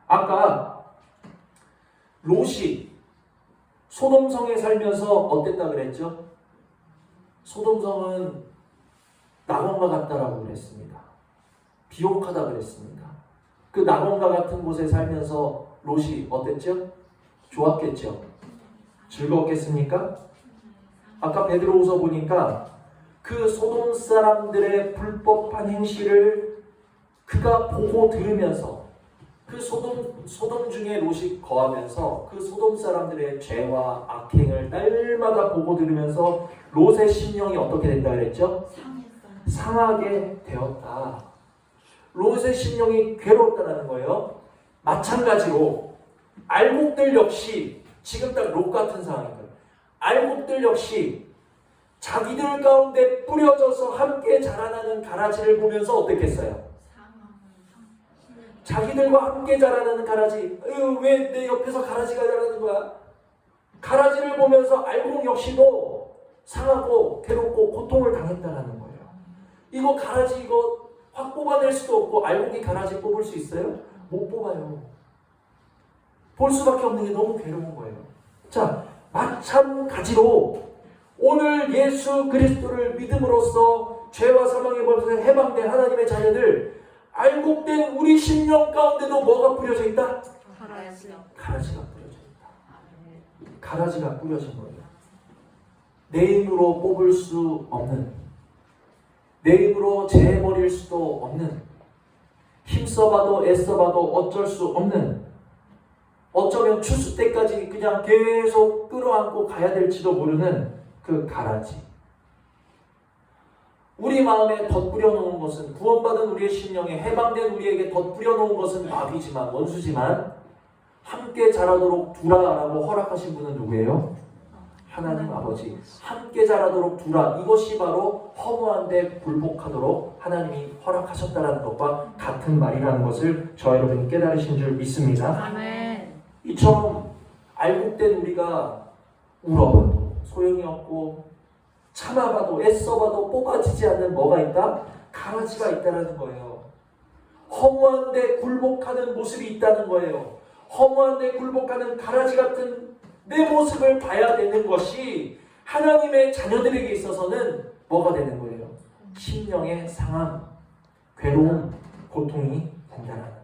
아까 롯이 소돔성에 살면서 어땠다 그랬죠? 소돔성은 낙원과 같다라고 그랬습니다. 비옥하다 그랬습니다. 그 낙원과 같은 곳에 살면서 롯이 어땠죠? 좋았겠죠? 즐거웠겠습니까? 아까 베드로후서 보니까 그 소돔 사람들의 불법한 행실을 그가 보고 들으면서 그 소돔 중에 롯이 거하면서 그 소돔 사람들의 죄와 악행을 날마다 보고 들으면서 롯의 심령이 어떻게 된다 그랬죠? 상하게 되었다. 롯의 심령이 괴로웠다는 거예요. 마찬가지로 알곡들 역시 지금 딱 롯 같은 상황인 거예요. 알곡들 역시 자기들 가운데 뿌려져서 함께 자라나는 가라지를 보면서 어떻겠어요? 자기들과 함께 자라나는 가라지, 왜 내 옆에서 가라지가 자라는 거야? 가라지를 보면서 알곡 역시도 상하고 괴롭고 고통을 당했다는 거예요. 이거 가라지 이거 확 뽑아낼 수도 없고 알곡이 가라지 뽑을 수 있어요? 못 뽑아요. 볼 수밖에 없는 게 너무 괴로운 거예요. 자, 마찬가지로 오늘 예수 그리스도를 믿음으로써 죄와 사망의 법에서 해방된 하나님의 자녀들, 알곡된 우리 심령 가운데도 뭐가 뿌려져 있다? 가라지. 가라지가 뿌려져 있다. 가라지가 뿌려진 거예요. 내 힘으로 뽑을 수 없는, 내 힘으로 재버릴 수도 없는, 힘써봐도 애써봐도 어쩔 수 없는, 어쩌면 추수 때까지 그냥 계속 끌어안고 가야 될지도 모르는 그 가라지. 우리 마음에 덧뿌려 놓은 것은, 구원받은 우리의 심령에 해방된 우리에게 덧뿌려 놓은 것은 마귀지만, 원수지만 함께 자라도록 두라라고 허락하신 분은 누구예요? 하나님 아버지. 함께 자라도록 두라. 이것이 바로 허무한데 굴복하도록 하나님이 허락하셨다는 것과 같은 말이라는 것을 저 여러분이 깨달으신 줄 믿습니다. 아멘. 이처럼 알곡된 우리가 울어봐도 소용이 없고 참아봐도 애써봐도 뽑아지지 않는 뭐가 있다? 가라지가 있다는 거예요. 허무한데 굴복하는 모습이 있다는 거예요. 허무한데 굴복하는 가라지 같은 내 모습을 봐야 되는 것이 하나님의 자녀들에게 있어서는 뭐가 되는 거예요? 심령의 상함, 괴로움, 고통이 된다는 거예요.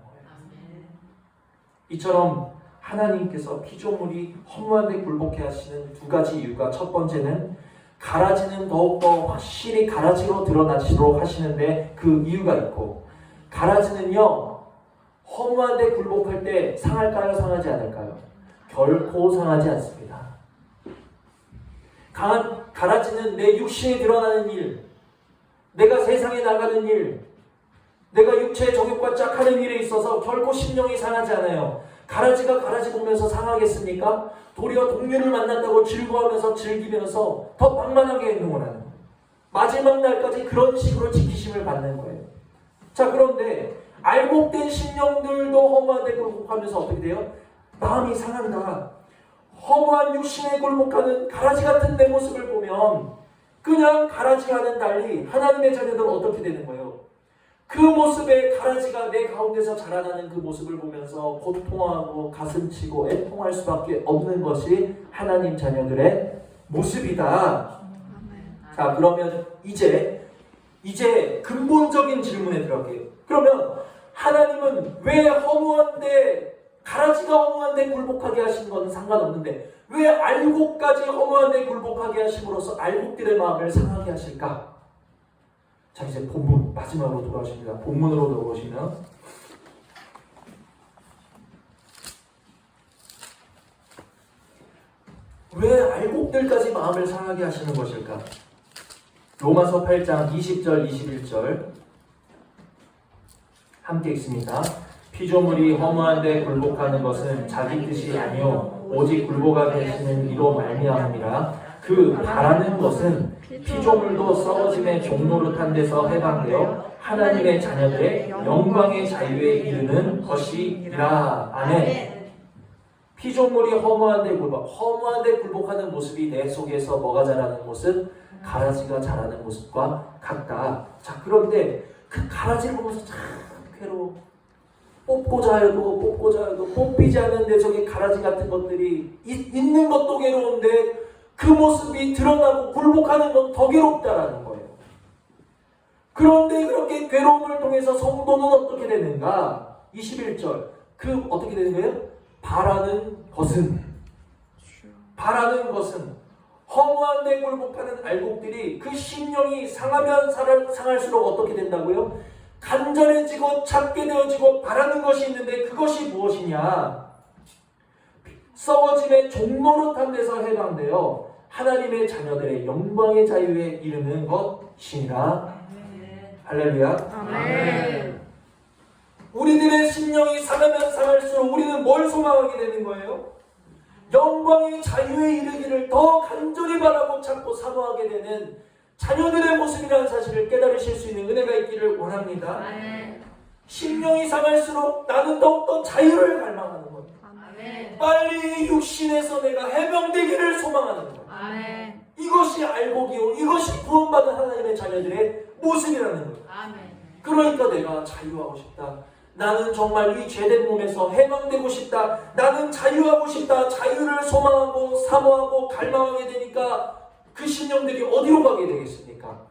이처럼 하나님께서 피조물이 허무한데 굴복해 하시는 두 가지 이유가, 첫 번째는 가라지는 더욱더 확실히 가라지로 드러나도록 하시는데 그 이유가 있고, 가라지는요 허무한데 굴복할 때 상할까요? 상하지 않을까요? 결코 상하지 않습니다. 가라지는 내 육신에 드러나는 일, 내가 세상에 나가는 일, 내가 육체의 정욕과 짝하는 일에 있어서 결코 심령이 상하지 않아요. 가라지가 가라지 보면서 상하겠습니까? 도리어 동료를 만난다고 즐거워하면서 즐기면서 더 방만하게 행동을 하는 거예요. 마지막 날까지 그런 식으로 지키심을 받는 거예요. 자, 그런데 알곡된 심령들도 허무한데 굴복하면서 어떻게 돼요? 마음이 상한다. 허무한 육신에 굴복하는 가라지 같은 내 모습을 보면 그냥 가라지와는 달리 하나님의 자녀들은 어떻게 되는 거예요? 그 모습에 가라지가 내 가운데서 자라나는 그 모습을 보면서 고통하고 가슴치고 애통할 수밖에 없는 것이 하나님 자녀들의 모습이다. 자, 그러면 이제 근본적인 질문에 들어갈게요. 그러면 하나님은 왜 허무한데 가라지가 허무한데 굴복하게 하신 건 상관없는데 왜 알곡까지 허무한데 굴복하게 하심으로써 알곡들의 마음을 상하게 하실까? 자, 이제 본문 마지막으로 돌아오십니다. 본문으로 돌아오시면 왜 알곡들까지 마음을 상하게 하시는 것일까? 로마서 8장 20절 21절 함께 읽습니다. 피조물이 허무한데 굴복하는 것은 자기 뜻이 아니요 오직 굴복하게 하시는 이로 말미암으니라. 그 바라는 것은 피조물도 썩어짐의 종노릇한 데서 해방되어 하나님의 자녀들의 영광의 자유에 이르는 것이니라. 아멘. 피조물이 허무한데 굴복하는 모습이 내 속에서 뭐가 자라는 모습? 가라지가 자라는 모습과 같다. 자, 그런데 그 가라지를 보면서 참 괴로워. 뽑고자 해도 뽑히지 않는데 저기 가라지 같은 것들이 있는 것도 괴로운데 그 모습이 드러나고 굴복하는 건 더 괴롭다라는 거예요. 그런데 그렇게 괴로움을 통해서 성도는 어떻게 되는가? 21절 어떻게 되는 거예요? 바라는 것은 허무한데 굴복하는 알곡들이 그 심령이 상하면 상할수록 어떻게 된다고요? 간절해지고 찾게 되어지고 바라는 것이 있는데 그것이 무엇이냐? 썩어짐의 종노릇한 데서 해방되어 하나님의 자녀들의 영광의 자유에 이르는 것이니라. 할렐루야. 아멘. 우리들의 심령이 상하면 상할수록 우리는 뭘 소망하게 되는 거예요? 영광의 자유에 이르기를 더 간절히 바라고 찾고 사모하게 되는 자녀들의 모습이라는 사실을 깨달으실 수 있는 은혜가 있기를 원합니다. 아멘. 심령이 상할수록 나는 더욱더 자유를 갈망하는 거예요. 아멘. 빨리 육신에서 내가 해방되기를 소망하는 거예요. 아멘. 이것이 알곡이요, 이것이 구원받은 하나님의 자녀들의 모습이라는 거예요. 아멘. 그러니까 내가 자유하고 싶다. 나는 정말 이 죄된 몸에서 해방되고 싶다. 나는 자유하고 싶다. 자유를 소망하고 사모하고 갈망하게 되니까 그 심령들이 어디로 가게 되겠습니까?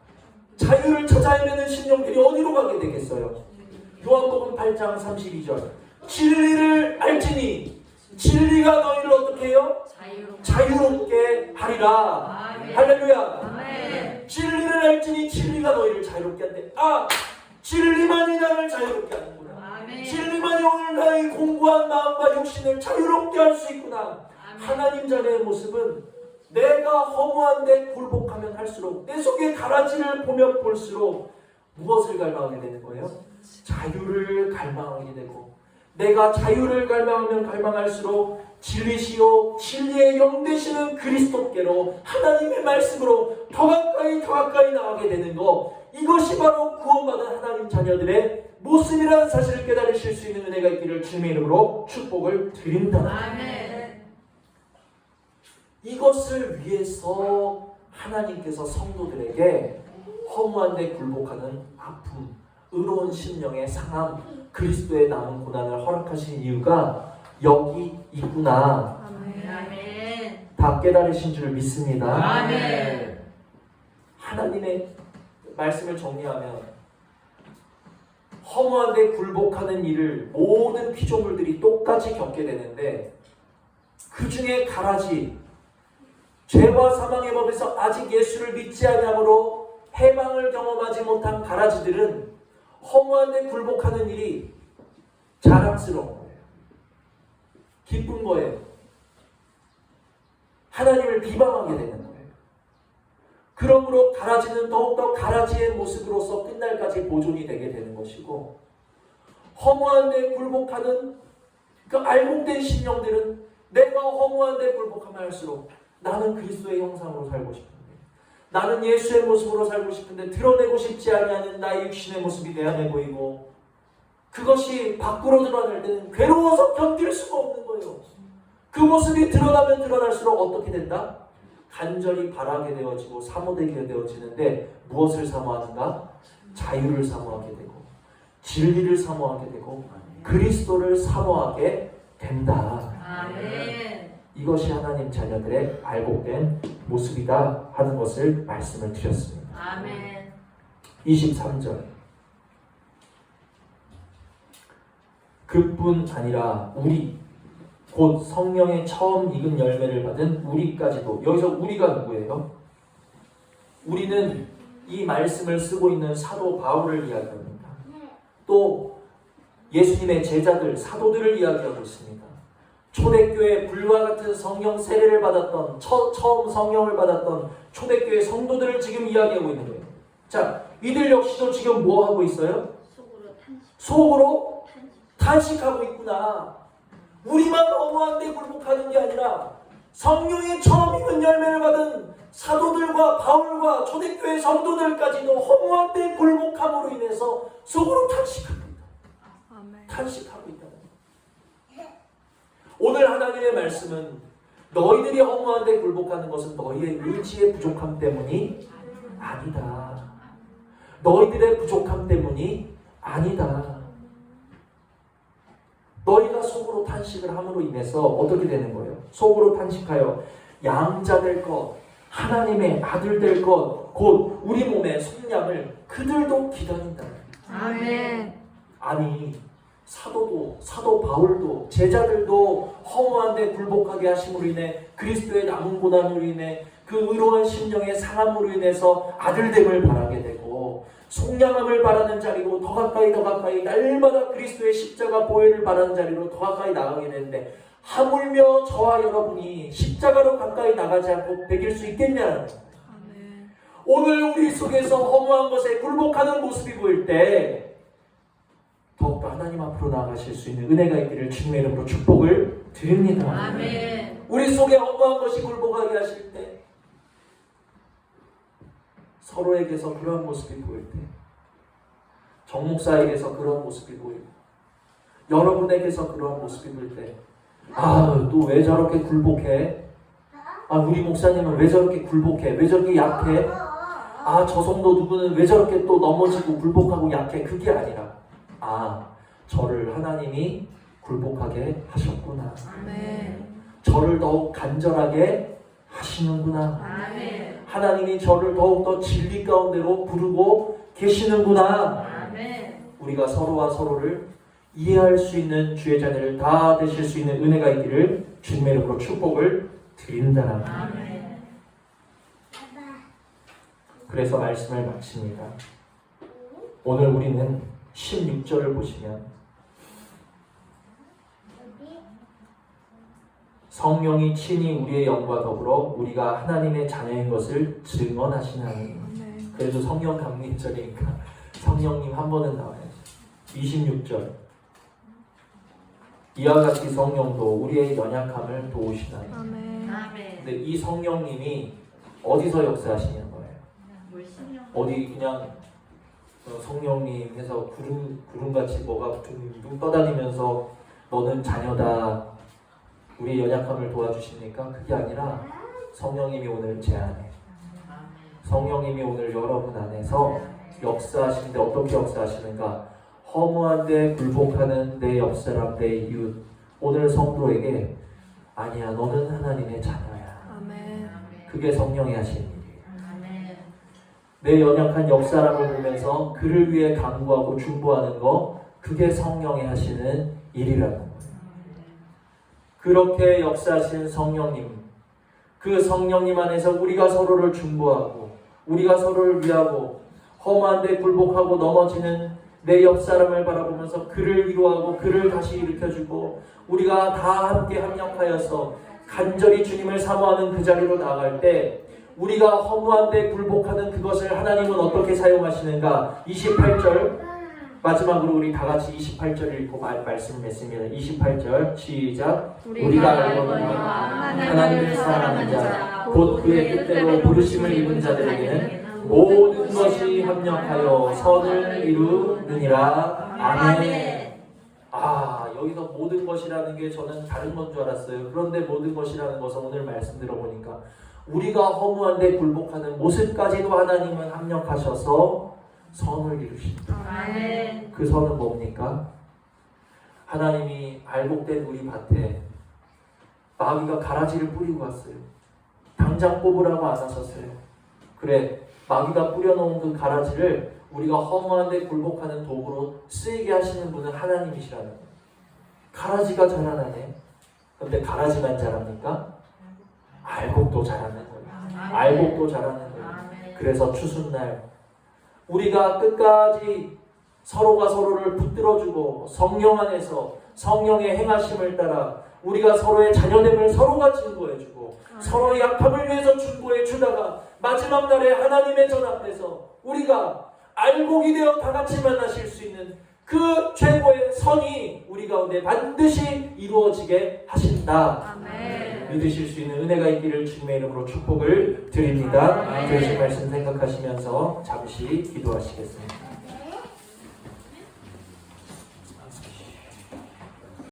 자유를 찾아 헤매는 심령들이 어디로 가게 되겠어요? 요한복음 8장 32절 진리를 알지니 진리가 너희를 어떻게 해요? 자유롭게 하리라. 아멘. 할렐루야. 아멘. 진리를 알지니 진리가 너희를 자유롭게 한대. 진리만이 나를 자유롭게 하는구나. 아멘. 진리만이 오늘 나의 공고한 마음과 육신을 자유롭게 할 수 있구나. 아멘. 하나님 자녀의 모습은 내가 허무한데 굴복하면 할수록 내 속에 가라지를 보면 볼수록 무엇을 갈망하게 되는 거예요? 자유를 갈망하게 되고 내가 자유를 갈망하면 갈망할수록 진리시요 진리의 영 되시는 그리스도께로 하나님의 말씀으로 더 가까이 나가게 되는 거, 이것이 바로 구원받은 하나님 자녀들의 모습이라는 사실을 깨달으실 수 있는 은혜가 있기를 주님의 이름으로 축복을 드립니다. 아멘. 이것을 위해서 하나님께서 성도들에게 허무한데 굴복하는 아픔, 의로운 심령의 상함, 그리스도의 남은 고난을 허락하신 이유가 여기 있구나. 아멘. 다 깨달으신 줄 믿습니다. 아멘. 하나님의 말씀을 정리하면 허무한데 굴복하는 일을 모든 피조물들이 똑같이 겪게 되는데 그 중에 가라지, 죄와 사망의 법에서 아직 예수를 믿지 아니함으로 해방을 경험하지 못한 가라지들은 허무한데 굴복하는 일이 자랑스러운 거예요. 기쁜 거예요. 하나님을 비방하게 되는 거예요. 그러므로 가라지는 더욱더 가라지의 모습으로서 끝날까지 보존이 되게 되는 것이고, 허무한데 굴복하는 그 알곡된 심령들은 내가 허무한데 굴복하면 할수록 나는 그리스도의 형상으로 살고 싶은데, 나는 예수의 모습으로 살고 싶은데 드러내고 싶지 아니하는 나의 육신의 모습이 내 안에 보이고, 그것이 밖으로 드러날 때는 괴로워서 견딜 수가 없는 거예요. 그 모습이 드러나면 드러날수록 어떻게 된다? 간절히 바라게 되어지고 사모되게 되어지는데, 무엇을 사모하는가? 자유를 사모하게 되고 진리를 사모하게 되고 그리스도를 사모하게 된다. 아멘. 이것이 하나님 자녀들의 알곡된 모습이다 하는 것을 말씀을 드렸습니다. 아멘. 23절. 그뿐 아니라 우리, 곧 성령의 처음 익은 열매를 받은 우리까지도. 여기서 우리가 누구예요? 우리는 이 말씀을 쓰고 있는 사도 바울을 이야기합니다. 또 예수님의 제자들, 사도들을 이야기하고 있습니다. 초대교회 불과 같은 성령 세례를 받았던, 처음 성령을 받았던 초대교회 성도들을 지금 이야기하고 있는 거예요. 자, 이들 역시도 지금 뭐 하고 있어요? 속으로 탄식하고 있구나. 우리만 허무한데 굴복하는 게 아니라 성령의 처음 익은 열매를 받은 사도들과 바울과 초대교회 성도들까지도 허무한데 굴복함으로 인해서 속으로 탄식합니다. 아멘. 탄식하고 있다는 거예요. 오늘 하나님의 말씀은 너희들이 허무한데 굴복하는 것은 너희의 의지의 부족함 때문이 아니다. 너희들의 부족함 때문이 아니다. 너희가 속으로 탄식을 함으로 인해서 어떻게 되는 거예요? 속으로 탄식하여 양자 될 것, 하나님의 아들 될 것, 곧 우리 몸의 속량을 그들도 기다린다. 아멘. 아니, 사도 바울도 제자들도 허무한데 굴복하게 하심으로 인해, 그리스도의 남은 고난으로 인해, 그 의로운 심령의 상함으로 인해서 아들됨을 바라게 되고 속량함을 바라는 자리로 더 가까이 날마다 그리스도의 십자가 보혈을 바라는 자리로 더 가까이 나가게 되는데, 하물며 저와 여러분이 십자가로 가까이 나가지 않고 배길 수 있겠냐는 거예요. 아멘. 오늘 우리 속에서 허무한 것에 굴복하는 모습이 보일 때 더욱더 하나님 앞으로 나아가실 수 있는 은혜가 있기를 주님의 이름으로 축복을 드립니다. 아멘. 우리 속에 허무한 것이 굴복하게 하실 때, 서로에게서 그러한 모습이 보일 때, 정목사에게서 그러한 모습이 보이고 여러분에게서 그러한 모습이 보일 때, 또 왜 저렇게 굴복해? 우리 목사님은 왜 저렇게 굴복해? 왜 저렇게 약해? 저 성도 누구는 왜 저렇게 또 넘어지고 굴복하고 약해? 그게 아니라, 저를 하나님이 굴복하게 하셨구나. 아멘. 저를 더욱 간절하게 하시는구나. 아멘. 하나님이 저를 더욱더 진리 가운데로 부르고 계시는구나. 아멘. 우리가 서로와 서로를 이해할 수 있는 주의 자녀를 다 되실 수 있는 은혜가 있기를 주님의 이름으로 축복을 드린다. 아멘. 그래서 말씀을 마칩니다. 오늘 우리는 16절을 보시면 성령이 친히 우리의 영과 더불어 우리가 하나님의 자녀인 것을 증언하시나니. 아멘. 그래도 성령 강림절이니까 성령님 한 번은 나와야죠. 26절. 이와 같이 성령도 우리의 연약함을 도우시나니. 아멘. 아멘. 근데 이 성령님이 어디서 역사하시는 거예요? 뭘 신령? 어디 그냥 성령님 해서 구름같이 뭐가 둥둥 떠다니면서 너는 자녀다, 우리의 연약함을 도와주십니까? 그게 아니라 성령님이 오늘 제 안에, 성령님이 오늘 여러분 안에서 역사하시는데 어떻게 역사하시는가? 허무한데 굴복하는 내 옆사람, 내 이웃, 오늘 성도에게 아니야, 너는 하나님의 자녀야. 아멘. 그게 성령이 하시는 일이에요. 아멘. 내 연약한 옆사람을 보면서 그를 위해 간구하고 중보하는 거, 그게 성령이 하시는 일이라는 거예요. 그렇게 역사하시는 성령님, 그 성령님 안에서 우리가 서로를 중보하고 우리가 서로를 위하고 험한데 굴복하고 넘어지는 내 옆사람을 바라보면서 그를 위로하고 그를 다시 일으켜주고 우리가 다 함께 합력하여서 간절히 주님을 사모하는 그 자리로 나아갈 때, 우리가 허무한데 굴복하는 그것을 하나님은 어떻게 사용하시는가? 28절. 마지막으로 우리 다 같이 28절 읽고 말씀을 맺습니다. 28절 시작. 우리가 알거니와 하나님을 사랑하는 자, 곧 그의 뜻대로 부르심을 입은 자들에게는 모든 것이 합력하여 선을 이루느니라. 아멘. 여기서 모든 것이라는 게 저는 다른 건 줄 알았어요. 그런데 모든 것이라는 것은 오늘 말씀 들어보니까 우리가 허무한데 굴복하는 모습까지도 하나님은 합력하셔서 선을 이루신다. 아멘. 그 선은 뭡니까? 하나님이 알곡된 우리 밭에 마귀가 가라지를 뿌리고 왔어요. 당장 뽑으라고 안 하셨어요. 그래, 마귀가 뿌려놓은 그 가라지를 우리가 허무한데 굴복하는 도구로 쓰이게 하시는 분은 하나님이시라는 거예요. 가라지가 자라나네. 근데 가라지만 자랍니까? 알곡도 자라는 거예요. 알곡도 자라는 거예요. 그래서 추수날 우리가 끝까지 서로가 서로를 붙들어주고 성령 안에서 성령의 행하심을 따라 우리가 서로의 자녀됨을 서로가 증거해주고 서로의 약함을 위해서 중보해주다가 마지막 날에 하나님의 전 앞에서 우리가 알곡이 되어 다 같이 만나실 수 있는 그 최고의 선이 우리 가운데 반드시 이루어지게 하신다. 아멘. 믿으실 수 있는 은혜가 있기를 주님의 이름으로 축복을 드립니다. 들으신 말씀 생각하시면서 잠시 기도하시겠습니다.